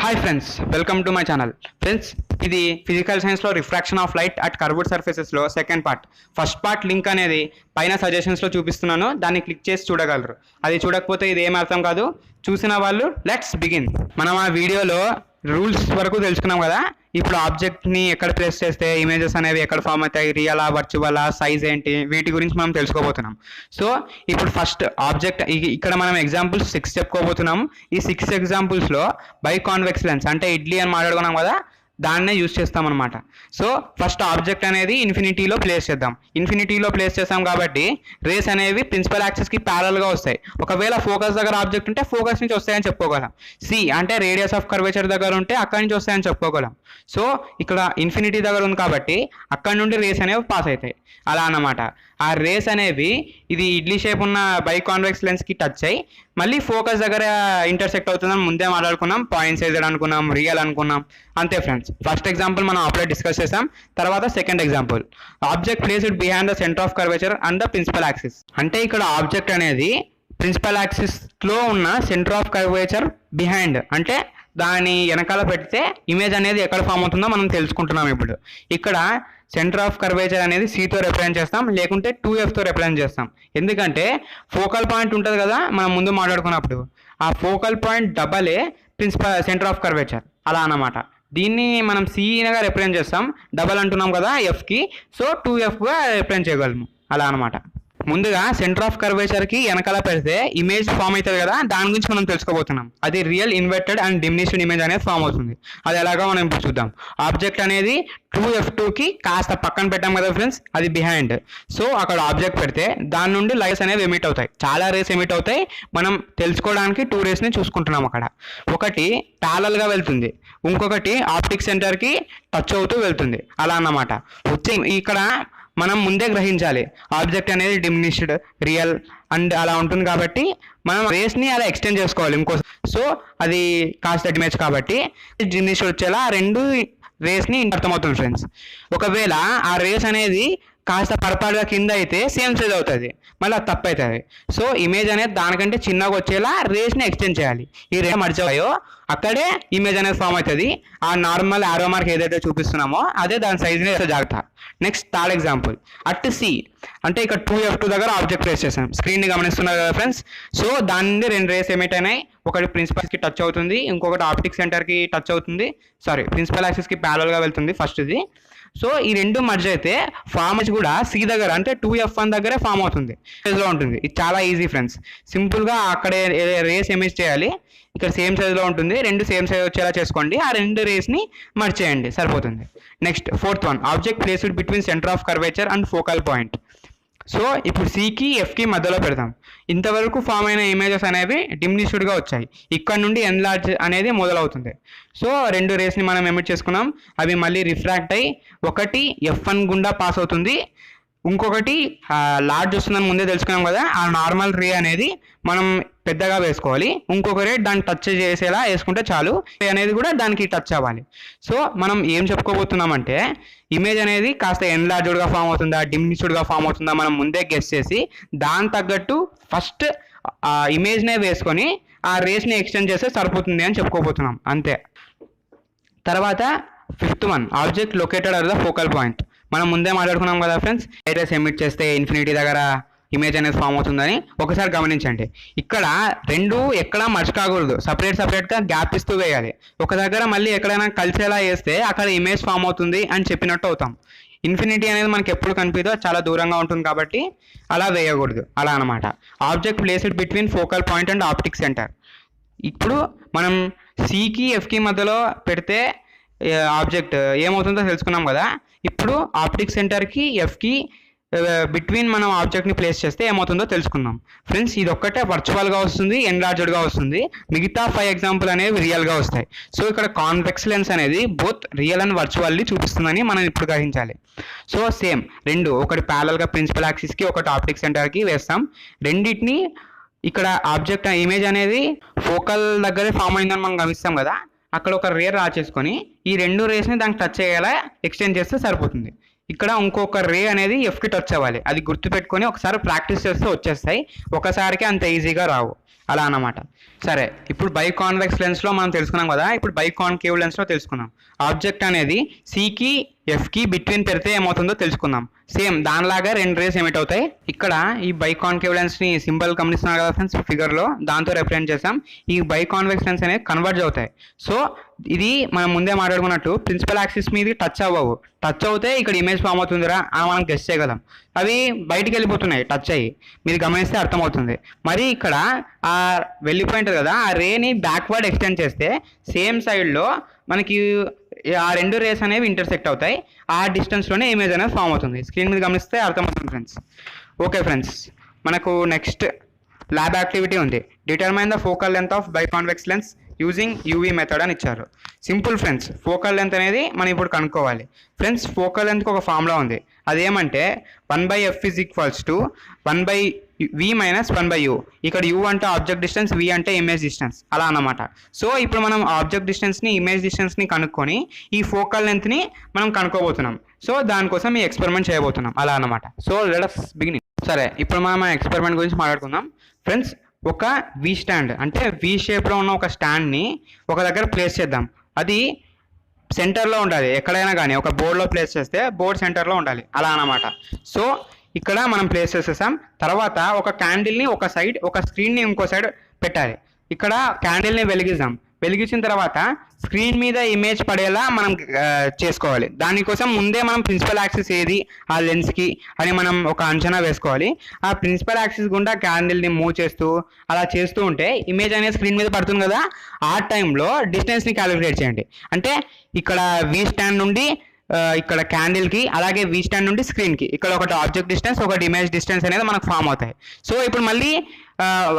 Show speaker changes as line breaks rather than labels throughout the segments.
Hi friends, welcome to my channel. Friends, ఇది physical సైన్స్లో refraction of light at curved సర్ఫేసెస్లో second part. First part link అనేది పైన సజెషన్స్లో చూపిస్తున్నాను, దాన్ని క్లిక్ చేసి చూడగలరు. అది చూడకపోతే ఇది ఏం అర్థం కాదు. చూసిన వాళ్ళు లెట్స్ బిగిన్. మనం ఆ వీడియోలో రూల్స్ వరకు తెలుసుకున్నాం కదా. ఇప్పుడు ఆబ్జెక్ట్ని ఎక్కడ ప్లేస్ చేస్తే ఇమేజెస్ అనేవి ఎక్కడ ఫామ్ అవుతాయి, రియలా వర్చువలా, సైజ్ ఏంటి, వీటి గురించి మనం తెలుసుకోబోతున్నాం. సో ఇప్పుడు ఫస్ట్ ఆబ్జెక్ట్, ఇక్కడ మనం ఎగ్జాంపుల్స్ 6 చెప్పుకోబోతున్నాం. ఈ 6 ఎగ్జాంపుల్స్లో బై కాన్వెక్స్ లెన్స్ అంటే ఇడ్లీ అని మాట్లాడుకున్నాం కదా, దాన్నే యూజ్ చేస్తామన్నమాట. సో ఫస్ట్ ఆబ్జెక్ట్ అనేది ఇన్ఫినిటీలో ప్లేస్ చేద్దాం. ఇన్ఫినిటీలో ప్లేస్ చేస్తాం కాబట్టి రేస్ అనేవి ప్రిన్సిపల్ యాక్సిస్కి ప్యారల్గా వస్తాయి. ఒకవేళ ఫోకస్ దగ్గర ఆబ్జెక్ట్ ఉంటే ఫోకస్ నుంచి వస్తాయని చెప్పుకోగలం. సి అంటే రేడియస్ ఆఫ్ కర్వేచర్ దగ్గర ఉంటే అక్కడి నుంచి వస్తాయని చెప్పుకోగలం. సో ఇక్కడ ఇన్ఫినిటీ దగ్గర ఉంది కాబట్టి అక్కడి నుండి రేస్ అనేవి పాస్ అవుతాయి, అలా అన్నమాట. ఆ రేస్ అనేవి ఇది ఇడ్లీ షేప్ ఉన్న బై కాన్వెక్స్ లెన్స్కి టచ్ అయ్యి మళ్ళీ ఫోకస్ దగ్గర ఇంటర్సెక్ట్ అవుతుందని ముందే మాట్లాడుకున్నాం. పాయింట్ సైజెడ్ అనుకున్నాం, రియల్ అనుకున్నాం, అంతే ఫ్రెండ్స్. ఫస్ట్ ఎగ్జాంపుల్ మనం అప్పుడే డిస్కస్ చేసాం. తర్వాత second example, object placed behind the centre of curvature and the principal axis. అంటే ఇక్కడ ఆబ్జెక్ట్ అనేది ప్రిన్సిపల్ యాక్సిస్లో ఉన్న సెంటర్ ఆఫ్ కర్వేచర్ బిహైండ్ అంటే దాని వెనకాల పెడితే ఇమేజ్ అనేది ఎక్కడ ఫామ్ అవుతుందో మనం తెలుసుకుంటున్నాం. ఇప్పుడు ఇక్కడ సెంటర్ ఆఫ్ కర్వేచర్ అనేది సితో రిప్రజెంట్ చేస్తాం, లేకుంటే 2Fతో రిప్రజెంట్ చేస్తాం. ఎందుకంటే ఫోకల్ పాయింట్ ఉంటుంది కదా మనం ముందు మాట్లాడుకున్నప్పుడు, ఆ ఫోకల్ పాయింట్ డబలే ప్రిన్సిపల్ సెంటర్ ఆఫ్ కర్వేచర్, అలా అన్నమాట. దీన్ని మనం సిగా రిప్రజెంట్ చేస్తాం, డబల్ అంటున్నాం కదా ఎఫ్కి, సో 2Fగా రిప్రజెంట్ చేయగలము, అలా అన్నమాట. ముందుగా సెంటర్ ఆఫ్ కర్వేచర్కి వెనకాల పెడితే ఇమేజ్ ఫామ్ అవుతుంది కదా, దాని గురించి మనం తెలుసుకోబోతున్నాం. అది real inverted and diminished image అనేది ఫామ్ అవుతుంది. అది ఎలాగో మనం ఇప్పుడు చూద్దాం. ఆబ్జెక్ట్ అనేది 2F2కి కాస్త పక్కన పెట్టాం కదా ఫ్రెండ్స్, అది బిహైండ్. సో అక్కడ ఆబ్జెక్ట్ పెడితే దాని నుండి లైట్స్ అనేవి ఎమిట్ అవుతాయి, చాలా రేస్ ఎమిట్ అవుతాయి. మనం తెలుసుకోవడానికి 2 రేస్ని చూసుకుంటున్నాం. అక్కడ ఒకటి ప్యారల్గా వెళ్తుంది, ఇంకొకటి ఆప్టిక్ సెంటర్కి టచ్ అవుతూ వెళ్తుంది, అలా అన్నమాట. ఇక్కడ మనం ముందే గ్రహించాలి ఆబ్జెక్ట్ అనేది డిమినిష్డ్, రియల్ అండ్ అలా ఉంటుంది కాబట్టి మనం రేస్ని అలా ఎక్స్టెండ్ చేసుకోవాలి ఇంకో. సో అది కాస్త ఇమేజ్ కాబట్టి డిమినిష్డ్ వచ్చేలా ఆ 2 రేస్ని అర్థమవుతుంది ఫ్రెండ్స్. ఒకవేళ ఆ రేస్ అనేది కాస్త పరపాటుగా కింద అయితే సేమ్ సైజ్ అవుతుంది, మళ్ళీ అది తప్పు అవుతుంది. సో ఇమేజ్ అనేది దానికంటే చిన్నగా వచ్చేలా రేస్ని ఎక్స్టెండ్ చేయాలి. ఈ రే మర్చిపోయో అక్కడే ఇమేజ్ అనేది ఫామ్ అవుతుంది. ఆ నార్మల్ ఆరో మార్క్ ఏదైతే చూపిస్తున్నామో అదే దాని సైజ్ని జాగ్రత్త. Next third example, at C అంటే ఇక్కడ 2F2 దగ్గర ఆబ్జెక్ట్ ప్లేస్ చేసాం. స్క్రీన్ని గమనిస్తున్నారు కదా ఫ్రెండ్స్. సో దాని నుండి 2 రేస్ ఎమిట్ అయినాయి. ఒకటి ప్రిన్సిపల్స్కి టచ్ అవుతుంది, ఇంకొకటి ఆప్టిక్ సెంటర్కి టచ్ అవుతుంది. సారీ, ప్రిన్సిపల్ యాక్సిస్కి ప్యారల్గా వెళ్తుంది ఫస్ట్ ఇది. సో ఈ 2 మర్జ్ అయితే ఫామ్ కూడా సి దగ్గర అంటే 2F1 దగ్గరే ఫామ్ అవుతుంది, సైజ్లో ఉంటుంది. ఇది చాలా ఈజీ ఫ్రెండ్స్. సింపుల్గా అక్కడే రేస్ ఎమిట్ చేయాలి, ఇక్కడ సేమ్ సైజ్లో ఉంటుంది. 2 సేమ్ సైజ్ వచ్చేలా చేసుకోండి, ఆ 2 రేస్ని మర్జ్ చేయండి, సరిపోతుంది. Next fourth one, object placed between centre of curvature and focal point. So ఇప్పుడు సికి ఎఫ్కి మధ్యలో పెడతాం. ఇంతవరకు ఫామ్ అయిన ఇమేజెస్ అనేవి డిమినిష్డ్గా వచ్చాయి, ఇక్కడ నుండి ఎన్లార్జ్ అనేది మొదలవుతుంది. సో 2 రేస్ని మనం ఎమిట్ చేసుకున్నాం. అవి మళ్ళీ రిఫ్రాక్ట్ అయ్యి ఒకటి F1 గుండా పాస్ అవుతుంది, ఇంకొకటి లార్జ్ వస్తుందని ముందే తెలుసుకున్నాం కదా, ఆ నార్మల్ రే అనేది మనం పెద్దగా వేసుకోవాలి. ఇంకొక రే దాన్ని టచ్ చేసేలా వేసుకుంటే చాలు, రే అనేది కూడా దానికి టచ్ అవ్వాలి. సో మనం ఏం చెప్పుకోబోతున్నామంటే ఇమేజ్ అనేది కాస్త ఎన్లార్జ్డ్గా ఫామ్ అవుతుందా, డిమినిష్డ్గా ఫామ్ అవుతుందా మనం ముందే గెస్ చేసి దాని తగ్గట్టు ఫస్ట్ ఆ ఇమేజ్నే వేసుకొని ఆ రేస్ని ఎక్స్టెండ్ చేస్తే సరిపోతుంది అని చెప్పుకోబోతున్నాం, అంతే. తర్వాత fifth one, object located at the focal point. మనం ముందే మాట్లాడుకున్నాం కదా ఫ్రెండ్స్, రేస్ ఎమిట్ చేస్తే ఇన్ఫినిటీ దగ్గర ఇమేజ్ అనేది ఫామ్ అవుతుందని. ఒకసారి గమనించండి, ఇక్కడ 2 ఎక్కడా మర్జ్ కాకూడదు, సపరేట్గా గ్యాప్ ఇస్తూ వేయాలి. ఒక దగ్గర మళ్ళీ ఎక్కడైనా కలిసేలా వేస్తే అక్కడ ఇమేజ్ ఫామ్ అవుతుంది అని చెప్పినట్టు అవుతాం. ఇన్ఫినిటీ అనేది మనకి ఎప్పుడు కనిపిదో చాలా దూరంగా ఉంటుంది కాబట్టి అలా వేయకూడదు, అలా అనమాట. Object placed between focal point and optic centre. ఇప్పుడు మనం సికి ఎఫ్కి మధ్యలో పెడితే ఆబ్జెక్ట్ ఏమవుతుందో తెలుసుకున్నాం కదా. ఇప్పుడు ఆప్టిక్ సెంటర్కి ఎఫ్కి బిట్వీన్ మనం ఆబ్జెక్ట్ని ప్లేస్ చేస్తే ఏమవుతుందో తెలుసుకుందాం ఫ్రెండ్స్. ఇది ఒక్కటే వర్చువల్గా వస్తుంది, ఎన్లార్జ్డ్గా వస్తుంది, మిగతా 5 ఎగ్జాంపుల్ అనేవి రియల్గా వస్తాయి. సో ఇక్కడ కాన్వెక్స్ లెన్స్ అనేది బోత్ రియల్ అండ్ వర్చువల్లీ చూపిస్తుందని మనం ఇప్పుడు గ్రహించాలి. సో సేమ్ 2, ఒకటి ప్యారల్గా ప్రిన్సిపల్ యాక్సిస్కి, ఒకటి ఆప్టిక్ సెంటర్కి వేస్తాం. రెండింటిని ఇక్కడ ఆబ్జెక్ట్ ఇమేజ్ అనేది ఫోకల్ దగ్గరే ఫామ్ అయిందని మనం గమనిస్తాం కదా, అక్కడ ఒక రే రా చేసుకొని ఈ 2 రేస్ని దానికి టచ్ అయ్యేలా ఎక్స్టెండ్ చేస్తే సరిపోతుంది. ఇక్కడ ఇంకొక రే అనేది ఎఫ్కి టచ్ అవ్వాలి, అది గుర్తుపెట్టుకొని ఒకసారి ప్రాక్టీస్ చేస్తే వచ్చేస్తాయి, ఒకసారికి అంత ఈజీగా రావు, అలా అన్నమాట. సరే, ఇప్పుడు బైకాన్వెక్స్ లెన్స్లో మనం తెలుసుకున్నాం కదా, ఇప్పుడు బైకాన్కేవ్ లెన్స్లో తెలుసుకుందాం. ఆబ్జెక్ట్ అనేది సికి ఎఫ్కి బిట్వీన్ పెడితే ఏమవుతుందో తెలుసుకుందాం. సేమ్ దానిలాగా రెండు రేస్ ఎమిట్ అవుతాయి. ఇక్కడ ఈ బైకాన్కేవ్ లెన్స్ని సింబల్ గమనిస్తున్నారు కదా ఫ్రెండ్స్ ఫిగర్లో, దాంతో రిప్రజెంట్ చేసాం. ఈ బైకాన్వెక్స్ లెన్స్ అనేవి కన్వర్జ్ అవుతాయి. సో ఇది మనం ముందే మాట్లాడుకున్నట్టు ప్రిన్సిపల్ యాక్సిస్ మీద టచ్ అవ్వవు. టచ్ అవుతే ఇక్కడ ఇమేజ్ ఫామ్ అవుతుందిరా అని మనం గెస్ చేయగలం. అవి బయటికి వెళ్ళిపోతున్నాయి టచ్ అయ్యి, మీరు గమనిస్తే అర్థమవుతుంది. మరి ఇక్కడ ఆ వెళ్ళిపోయింటుంది కదా, ఆ రేని బ్యాక్వర్డ్ ఎక్స్టెండ్ చేస్తే సేమ్ సైడ్లో మనకి ఆ రెండు రేస్ అనేవి ఇంటర్సెక్ట్ అవుతాయి. ఆ డిస్టెన్స్లోనే ఇమేజ్ అనేది ఫామ్ అవుతుంది. స్క్రీన్ మీద గమనిస్తే అర్థమవుతుంది ఫ్రెండ్స్. ఓకే ఫ్రెండ్స్, మనకు నెక్స్ట్ ల్యాబ్ యాక్టివిటీ ఉంది. Determine the focal length of biconvex lens using UV method అని ఇచ్చారు. సింపుల్ ఫ్రెండ్స్, ఫోకల్ లెంత్ అనేది మనం ఇప్పుడు కనుక్కోవాలి. ఫ్రెండ్స్, ఫోకల్ లెంత్కి ఒక ఫార్ములా ఉంది. అదేమంటే 1/f = 1/v - 1/u. ఇక్కడ u అంటే ఆబ్జెక్ట్ డిస్టెన్స్, v అంటే ఇమేజ్ డిస్టెన్స్, అలా అన్నమాట. సో ఇప్పుడు మనం ఆబ్జెక్ట్ డిస్టెన్స్ని, ఇమేజ్ డిస్టెన్స్ని కనుక్కొని ఈ ఫోకల్ లెంత్ని మనం కనుక్కోబోతున్నాం. సో దానికోసం ఈ ఎక్స్పెరిమెంట్ చేయబోతున్నాం, అలా అన్నమాట. So let us begin. సరే, ఇప్పుడు మనం ఎక్స్పెరిమెంట్ గురించి మాట్లాడుకుందాం. ఫ్రెండ్స్, ఒక వి స్టాండ్ అంటే వి షేప్లో ఉన్న ఒక స్టాండ్ని ఒక దగ్గర ప్లేస్ చేద్దాం. అది సెంటర్లో ఉండాలి. ఎక్కడైనా కానీ ఒక బోర్డ్లో ప్లేస్ చేస్తే బోర్డ్ సెంటర్లో ఉండాలి, అలా అన్నమాట. సో ఇక్కడ మనం ప్లేస్ చేసేసాం. తర్వాత ఒక క్యాండిల్ని ఒక సైడ్, ఒక స్క్రీన్ని ఇంకో సైడ్ పెట్టాలి. ఇక్కడ క్యాండిల్ని వెలిగిద్దాం. వెలిగించిన తర్వాత స్క్రీన్ మీద ఇమేజ్ పడేలా మనం చేసుకోవాలి. దానికోసం ముందే మనం ప్రిన్సిపల్ యాక్సిస్ ఏది ఆ లెన్స్కి అని మనం ఒక అంచనా వేసుకోవాలి. ఆ ప్రిన్సిపల్ యాక్సిస్ గుండా క్యాండిల్ని మూవ్ చేస్తూ అలా చేస్తూ ఉంటే ఇమేజ్ అనేది స్క్రీన్ మీద పడుతుంది కదా, ఆ టైంలో డిస్టెన్స్ని క్యాలిక్యులేట్ చేయండి. అంటే ఇక్కడ వి స్టాండ్ నుండి ఇక్కడ క్యాండిల్కి, అలాగే వి స్టాండ్ నుండి స్క్రీన్కి ఇక్కడ ఒకటి ఆబ్జెక్ట్ డిస్టెన్స్, ఒకటి ఇమేజ్ డిస్టెన్స్ అనేది మనకు ఫామ్ అవుతాయి. సో ఇప్పుడు మళ్ళీ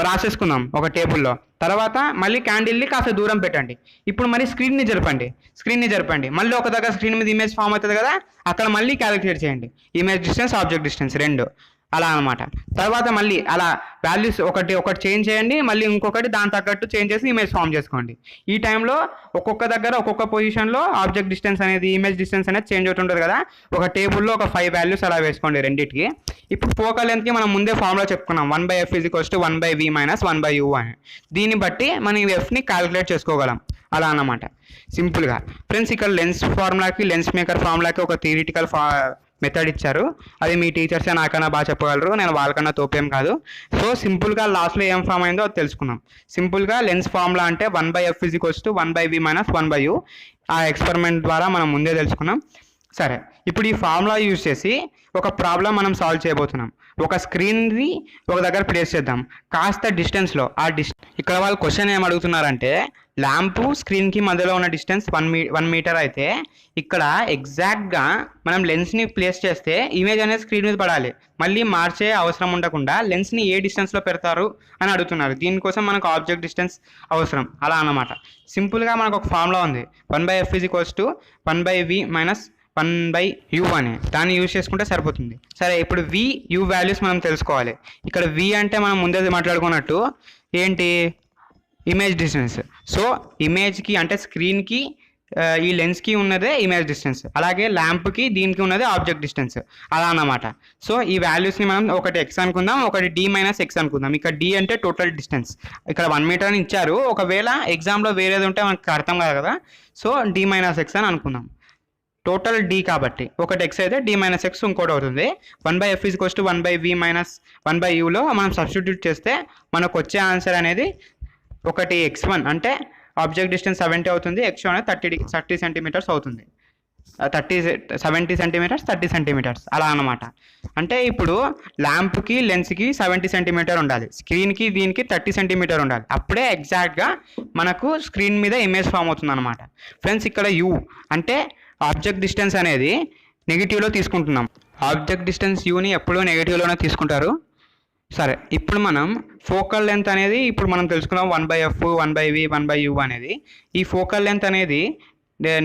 రాసేసుకుందాం ఒక టేబుల్లో. తర్వాత మళ్ళీ క్యాండిల్ని కాస్త దూరం పెట్టండి. ఇప్పుడు మరి స్క్రీన్ని జరపండి. మళ్ళీ ఒక దగ్గర స్క్రీన్ మీద ఇమేజ్ ఫామ్ అవుతుంది కదా, అక్కడ మళ్ళీ క్యాలిక్యులేట్ చేయండి ఇమేజ్ డిస్టెన్స్, ఆబ్జెక్ట్ డిస్టెన్స్ రెండు, అలా అనమాట. తర్వాత మళ్ళీ అలా వాల్యూస్ ఒకటి చేంజ్ చేయండి, మళ్ళీ ఇంకొకటి దాని తగ్గట్టు చేంజ్ చేసి ఇమేజ్ ఫామ్ చేసుకోండి. ఈ టైంలో ఒక్కొక్క దగ్గర ఒక్కొక్క పొజిషన్లో ఆబ్జెక్ట్ డిస్టెన్స్ అనేది, ఇమేజ్ డిస్టెన్స్ అనేది చేంజ్ అవుతుంటుంది కదా. ఒక టేబుల్లో ఒక 5 వాల్యూస్ అలా వేసుకోండి రెండింటికి. ఇప్పుడు ఫోకల్ లెంత్కి మనం ముందే ఫార్ములా చెప్పుకున్నాం, 1/f = 1/v - 1/u అని. దీన్ని బట్టి మనం ఈ ఎఫ్ని క్యాలిక్యులేట్ చేసుకోగలం, అలా అన్నమాట సింపుల్గా. ఫ్రెండ్స్, ఇక్కడ లెన్స్ ఫార్ములాకి, లెన్స్ మేకర్ ఫార్ములాకి ఒక థియరిటికల్ మెథడ్ ఇచ్చారు. అది మీ టీచర్సే నాకన్నా బాగా చెప్పగలరు, నేను వాళ్ళకన్నా తోపేం కాదు. సో సింపుల్గా లాస్ట్లో ఏం ఫామ్ అయిందో అది తెలుసుకుందాం. సింపుల్గా లెన్స్ ఫార్ములా అంటే 1/f = 1/v - 1/u. ఆ ఎక్స్పెరిమెంట్ ద్వారా మనం ముందే తెలుసుకున్నాం. సరే, ఇప్పుడు ఈ ఫార్ములా యూజ్ చేసి ఒక ప్రాబ్లం మనం సాల్వ్ చేయబోతున్నాం. ఒక స్క్రీన్ని ఒక దగ్గర ప్లేస్ చేద్దాం కాస్త డిస్టెన్స్లో. ఇక్కడ వాళ్ళు క్వశ్చన్ ఏం అడుగుతున్నారంటే, ల్యాంపు స్క్రీన్కి మధ్యలో ఉన్న డిస్టెన్స్ 1 మీటర్ అయితే ఇక్కడ ఎగ్జాక్ట్గా మనం లెన్స్ని ప్లేస్ చేస్తే ఇమేజ్ అనేది స్క్రీన్ మీద పడాలి. మళ్ళీ మార్చే అవసరం ఉండకుండా లెన్స్ని ఏ డిస్టెన్స్లో పెడతారు అని అడుగుతున్నారు. దీనికోసం మనకు ఆబ్జెక్ట్ డిస్టెన్స్ అవసరం, అలా అన్నమాట. సింపుల్గా మనకు ఒక ఫార్ములా ఉంది, 1/f = 1/v - 1/u అని. దాన్ని యూజ్ చేసుకుంటే సరిపోతుంది. సరే, ఇప్పుడు v, u వాల్యూస్ మనం తెలుసుకోవాలి. ఇక్కడ v అంటే మనం ముందే మాట్లాడుకున్నట్టు ఏంటి, ఇమేజ్ డిస్టెన్స్. సో ఇమేజ్కి అంటే స్క్రీన్కి ఈ లెన్స్కి ఉన్నదే ఇమేజ్ డిస్టెన్స్, అలాగే ల్యాంప్కి దీనికి ఉన్నదే ఆబ్జెక్ట్ డిస్టెన్స్, అలా అన్నమాట. సో ఈ వాల్యూస్ని మనం ఒకటి x అనుకుందాం, ఒకటి d - x అనుకుందాం. ఇక్కడ d అంటే టోటల్ డిస్టెన్స్. ఇక్కడ 1 మీటర్ అని ఇచ్చారు. ఒకవేళ ఎగ్జామ్లో వేరేది ఉంటే మనకు అర్థం కాదు కదా, సో d - x అని అనుకుందాం. టోటల్ d కాబట్టి ఒకటి x అయితే d - x ఇంకోటి అవుతుంది. 1/f = 1/v - 1/uలో మనం సబ్స్టిట్యూట్ చేస్తే మనకు వచ్చే ఆన్సర్ అనేది ఒకటి x1 అంటే ఆబ్జెక్ట్ డిస్టెన్స్ 70 అవుతుంది, x2 అనేది 30 సెంటీమీటర్స్ అవుతుంది. 70 సెంటీమీటర్స్ 30 సెంటీమీటర్స్, అలా అన్నమాట. అంటే ఇప్పుడు ల్యాంప్కి లెన్స్కి 70 సెంటీమీటర్ ఉండాలి, స్క్రీన్కి దీనికి 30 సెంటీమీటర్ ఉండాలి. అప్పుడే ఎగ్జాక్ట్గా మనకు స్క్రీన్ మీద ఇమేజ్ ఫామ్ అవుతుంది అనమాట. ఫ్రెండ్స్, ఇక్కడ u అంటే ఆబ్జెక్ట్ డిస్టెన్స్ అనేది నెగిటివ్లో తీసుకుంటున్నాం. ఆబ్జెక్ట్ డిస్టెన్స్ యూని ఎప్పుడూ నెగిటివ్లోనే తీసుకుంటారు. సరే, ఇప్పుడు మనం ఫోకల్ లెంత్ అనేది ఇప్పుడు మనం తెలుసుకున్నాం 1/f 1/v 1/u అనేది. ఈ ఫోకల్ లెంత్ అనేది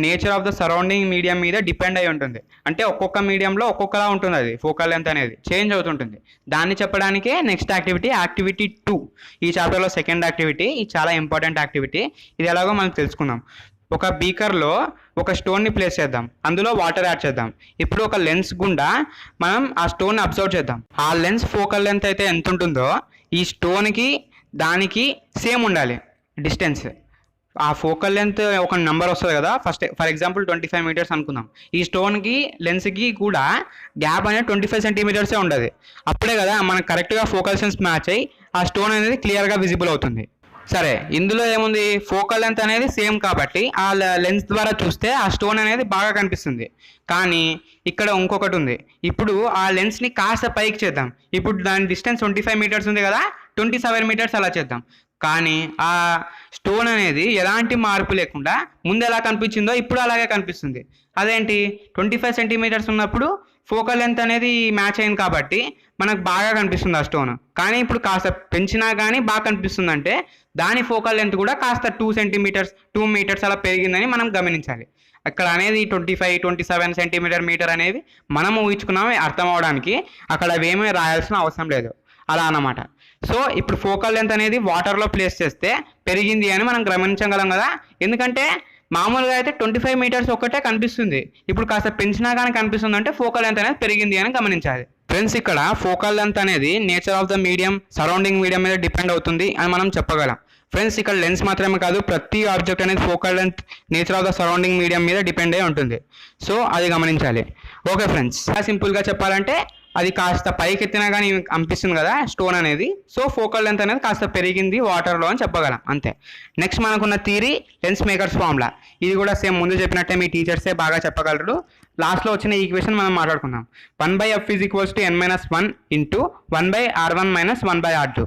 nature of the surrounding medium మీద డిపెండ్ అయి ఉంటుంది. అంటే ఒక్కొక్క మీడియంలో ఒక్కొక్కలా ఉంటుంది, అది ఫోకల్ లెంత్ అనేది చేంజ్ అవుతుంటుంది. దాన్ని చెప్పడానికే నెక్స్ట్ యాక్టివిటీ 2 ఈ చాప్టర్లో సెకండ్ యాక్టివిటీ. ఇది చాలా ఇంపార్టెంట్ యాక్టివిటీ. ఇది ఎలాగో మనం తెలుసుకుందాం. ఒక బీకర్లో ఒక స్టోన్ని ప్లేస్ చేద్దాం, అందులో వాటర్ యాడ్ చేద్దాం. ఇప్పుడు ఒక లెన్స్ గుండా మనం ఆ స్టోన్ని అబ్జర్వ్ చేద్దాం. ఆ లెన్స్ ఫోకల్ లెంత్ అయితే ఎంత ఉంటుందో ఈ స్టోన్కి దానికి సేమ్ ఉండాలి డిస్టెన్స్. ఆ ఫోకల్ లెంత్ ఒక నెంబర్ వస్తుంది కదా, ఫస్ట్ ఫర్ ఎగ్జాంపుల్ 25 మీటర్స్ అనుకుందాం. ఈ స్టోన్కి లెన్స్కి కూడా గ్యాప్ అనేది 25 సెంటీమీటర్సే ఉండదు. అప్పుడే కదా మనకు కరెక్ట్గా ఫోకల్ సెన్స్ మ్యాచ్ అయ్యి ఆ స్టోన్ అనేది క్లియర్గా విజిబుల్ అవుతుంది. సరే, ఇందులో ఏముంది, ఫోకల్ లెంత్ అనేది సేమ్ కాబట్టి ఆ లెన్స్ ద్వారా చూస్తే ఆ స్టోన్ అనేది బాగా కనిపిస్తుంది. కానీ ఇక్కడ ఇంకొకటి ఉంది. ఇప్పుడు ఆ లెన్స్ని కాస్త పైకి చేద్దాం. ఇప్పుడు దాని డిస్టెన్స్ 25 మీటర్స్ ఉంది కదా, 27 మీటర్స్ అలా చేద్దాం. కానీ ఆ స్టోన్ అనేది ఎలాంటి మార్పు లేకుండా ముందు ఎలా కనిపించిందో ఇప్పుడు అలాగే కనిపిస్తుంది. అదేంటి, 25 సెంటీమీటర్స్ ఉన్నప్పుడు ఫోకల్ లెంత్ అనేది మ్యాచ్ అయింది కాబట్టి మనకు బాగా కనిపిస్తుంది ఆ స్టోన్. కానీ ఇప్పుడు కాస్త పెంచినా కానీ బాగా కనిపిస్తుంది అంటే దాని ఫోకల్ లెంత్ కూడా కాస్త 2 మీటర్స్ అలా పెరిగిందని మనం గమనించాలి. అక్కడ అనేది 25, 27 సెంటీమీటర్ మీటర్ అనేది మనం ఊహించుకున్నాం అర్థం అవడానికి. అక్కడ అవేమీ రాయాల్సిన అవసరం లేదు, అలా అన్నమాట. సో ఇప్పుడు ఫోకల్ లెంత్ అనేది వాటర్లో ప్లేస్ చేస్తే పెరిగింది అని మనం గమనించగలం కదా. ఎందుకంటే మామూలుగా అయితే 25 మీటర్స్ ఒక్కటే కనిపిస్తుంది, ఇప్పుడు కాస్త పెంచినా కానీ కనిపిస్తుంది అంటే ఫోకల్ లెంత్ అనేది పెరిగింది అని గమనించాలి. ఫ్రెండ్స్, ఇక్కడ ఫోకల్ లెంత్ అనేది nature of the medium, surrounding medium మీద డిపెండ్ అవుతుంది అని మనం చెప్పగలం. ఫ్రెండ్స్, ఇక్కడ లెన్స్ మాత్రమే కాదు, ప్రతి ఆబ్జెక్ట్ అనేది focal length nature of the surrounding medium మీద డిపెండ్ అయి ఉంటుంది. సో అది గమనించాలి. ఓకే ఫ్రెండ్స్, సింపుల్గా చెప్పాలంటే అది కాస్త పైకి ఎత్తినా కానీ అనిపిస్తుంది కదా స్టోన్ అనేది. సో ఫోకల్ లెంత్ అనేది కాస్త పెరిగింది వాటర్లో అని చెప్పగలం, అంతే. నెక్స్ట్ మనకున్న థియరీ లెన్స్ మేకర్స్ ఫార్ములా. ఇది కూడా సేమ్ ముందు చెప్పినట్టే మీ టీచర్సే బాగా చెప్పగలరు. లాస్ట్లో వచ్చిన ఈక్వేషన్ మనం మాట్లాడుకుందాం. 1/f = n-1 × 1/r1 - 1/r2.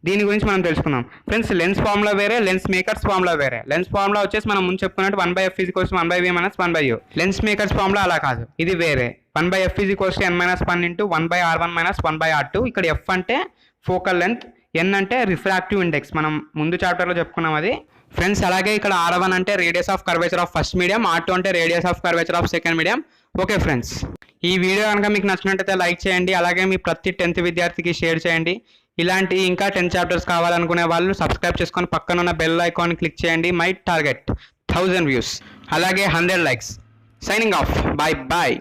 దీని గురించి మనం తెలుసుకుందాం. ఫ్రెండ్స్, లెన్స్ ఫార్ములా వేరే, లెన్స్ మేకర్స్ ఫార్ములా వేరే. లెన్స్ ఫార్ములా వచ్చేసి మనం ముందు చెప్పుకున్నట్టు 1/f = 1/v - 1/u. Lens makers formula అలా కాదు, ఇది వేరే. 1/f = n-1 × 1/r1 - 1/r2. ఇక్కడ f అంటే ఫోకల్ లెంత్, n అంటే రిఫ్రాక్టివ్ ఇండెక్స్, మనం ముందు చాప్టర్లో చెప్పుకున్నాం అది. ఫ్రెండ్స్, అలాగే ఇక్కడ R1 అంటే radius of curvature of first medium, R2 అంటే radius of curvature of second medium. Okay friends, ఈ వీడియో కనుక మీకు నచ్చినట్టయితే లైక్ చేయండి. అలాగే మీ ప్రతి 10th విద్యార్థికి షేర్ చేయండి. ఇలాంటి ఇంకా 10 చాప్టర్స్ కావాలనుకునే వాళ్ళు సబ్స్క్రైబ్ చేసుకొని పక్కన ఉన్న బెల్ ఐకాన్ క్లిక్ చేయండి. మై టార్గెట్ 1000 వ్యూస్, అలాగే 100 likes. Signing off, bye bye.